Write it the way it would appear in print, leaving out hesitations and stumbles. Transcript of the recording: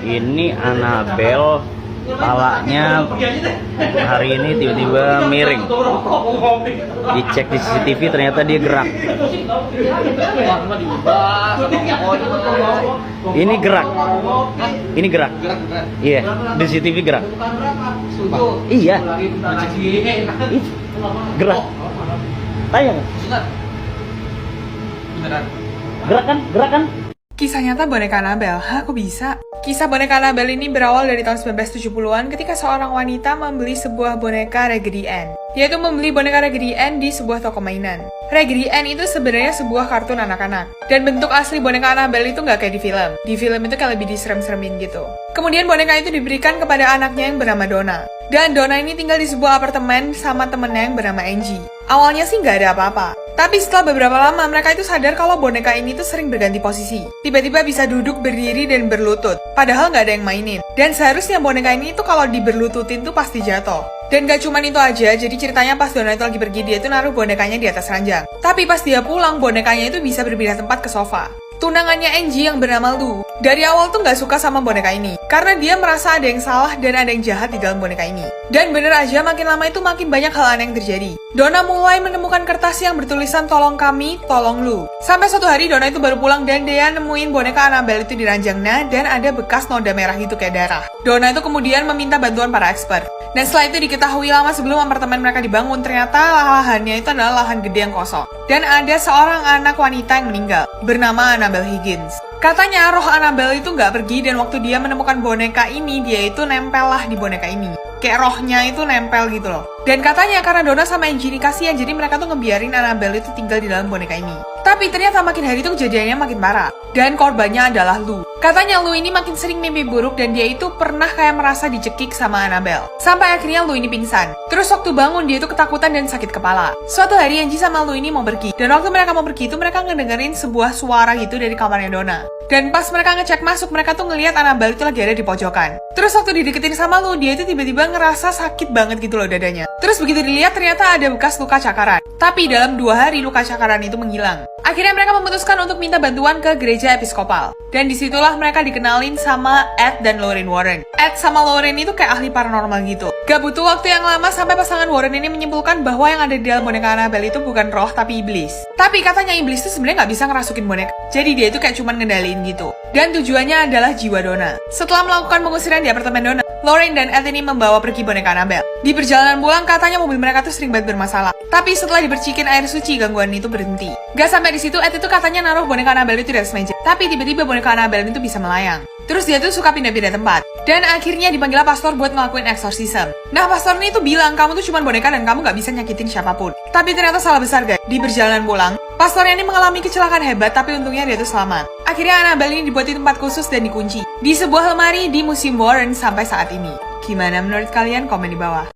Ini Annabelle, palanya hari ini tiba-tiba miring. Dicek di CCTV ternyata dia gerak. Ini gerak. Ini gerak. Iya, di CCTV gerak. Iya. Gerak. Tayang. Gerak kan? Gerak kan? Kisah nyata boneka Annabelle. Hah, kok bisa? Kisah boneka Annabelle ini berawal dari tahun 1970-an ketika seorang wanita membeli sebuah boneka Raggedy Ann. Dia tuh membeli boneka Raggedy Ann di sebuah toko mainan. Raggedy Ann itu sebenarnya sebuah kartun anak-anak. Dan bentuk asli boneka Annabelle itu nggak kayak di film. Di film itu kayak lebih diserem-seremin gitu. Kemudian boneka itu diberikan kepada anaknya yang bernama Donna. Dan Donna ini tinggal di sebuah apartemen sama temennya yang bernama Angie. Awalnya sih nggak ada apa-apa. Tapi setelah beberapa lama, mereka itu sadar kalau boneka ini tuh sering berganti posisi. Tiba-tiba bisa duduk, berdiri, dan berlutut. Padahal nggak ada yang mainin. Dan seharusnya boneka ini tuh kalau diberlututin tuh pasti jatuh. Dan gak cuman itu aja, jadi ceritanya pas Donna itu lagi pergi, dia tuh naruh bonekanya di atas ranjang. Tapi pas dia pulang, bonekanya itu bisa berpindah tempat ke sofa. Tunangannya Angie yang bernama Lou, dari awal tuh gak suka sama boneka ini. Karena dia merasa ada yang salah dan ada yang jahat di dalam boneka ini. Dan bener aja makin lama itu makin banyak hal aneh yang terjadi. Donna mulai menemukan kertas yang bertulisan tolong kami, tolong Lou. Sampai suatu hari Donna itu baru pulang dan dia nemuin boneka Annabelle itu di ranjangnya dan ada bekas noda merah gitu kayak darah. Donna itu kemudian meminta bantuan para expert. Dan setelah itu diketahui lama sebelum apartemen mereka dibangun, ternyata lahannya itu adalah lahan gede yang kosong. Dan ada seorang anak wanita yang meninggal, bernama Annabelle Higgins. Katanya roh Annabelle itu nggak pergi dan waktu dia menemukan boneka ini, dia itu nempel lah di boneka ini. Kayak rohnya itu nempel gitu loh. Dan katanya karena Donna sama Angie ini kasihan, jadi mereka tuh ngebiarin Annabelle itu tinggal di dalam boneka ini. Tapi ternyata makin hari itu kejadiannya makin parah. Dan korbannya adalah Lou. Katanya Lou ini makin sering mimpi buruk dan dia itu pernah kayak merasa dicekik sama Annabelle. Sampai akhirnya Lou ini pingsan. Terus waktu bangun dia itu ketakutan dan sakit kepala. Suatu hari Angie sama Lou ini mau pergi. Dan waktu mereka mau pergi itu mereka ngedengerin sebuah suara gitu dari kamarnya Donna. Dan pas mereka ngecek masuk, mereka tuh ngelihat Annabelle itu lagi ada di pojokan. Terus waktu dideketin sama Lou, dia itu tiba-tiba ngerasa sakit banget gitu loh dadanya. Terus begitu dilihat ternyata ada bekas luka cakaran. Tapi dalam 2 hari luka cakaran itu menghilang. Akhirnya mereka memutuskan untuk minta bantuan ke gereja episkopal. Dan disitulah mereka dikenalin sama Ed dan Lorraine Warren. Ed sama Lorraine itu kayak ahli paranormal gitu. Gak butuh waktu yang lama sampai pasangan Warren ini menyimpulkan bahwa yang ada di dalam boneka Annabelle itu bukan roh tapi iblis. Tapi katanya iblis itu sebenarnya gak bisa ngerasukin boneka. Jadi dia itu kayak cuman ngendaliin gitu. Dan tujuannya adalah jiwa Donna. Setelah melakukan pengusiran di apartemen Donna, Lorraine dan Ed ini membawa pergi boneka Annabelle. Di perjalanan pulang katanya mobil mereka tuh sering banget bermasalah. Tapi setelah dipercikin air suci, gangguan itu berhenti. Gak sampai di situ, Ed itu katanya naruh boneka Annabelle itu di atas meja. Tapi tiba-tiba boneka Annabelle itu bisa melayang. Terus dia tuh suka pindah-pindah tempat. Dan akhirnya dipanggil pastor buat ngelakuin exorcism. Nah, pastor ini tuh bilang kamu tuh cuma boneka dan kamu gak bisa nyakitin siapapun. Tapi ternyata salah besar guys. Di perjalanan pulang, pastornya ini mengalami kecelakaan hebat tapi untungnya dia tuh selamat. Akhirnya Annabelle ini dibuat di tempat khusus dan dikunci. Di sebuah lemari di Museum Warren sampai saat ini. Gimana menurut kalian? Komen di bawah.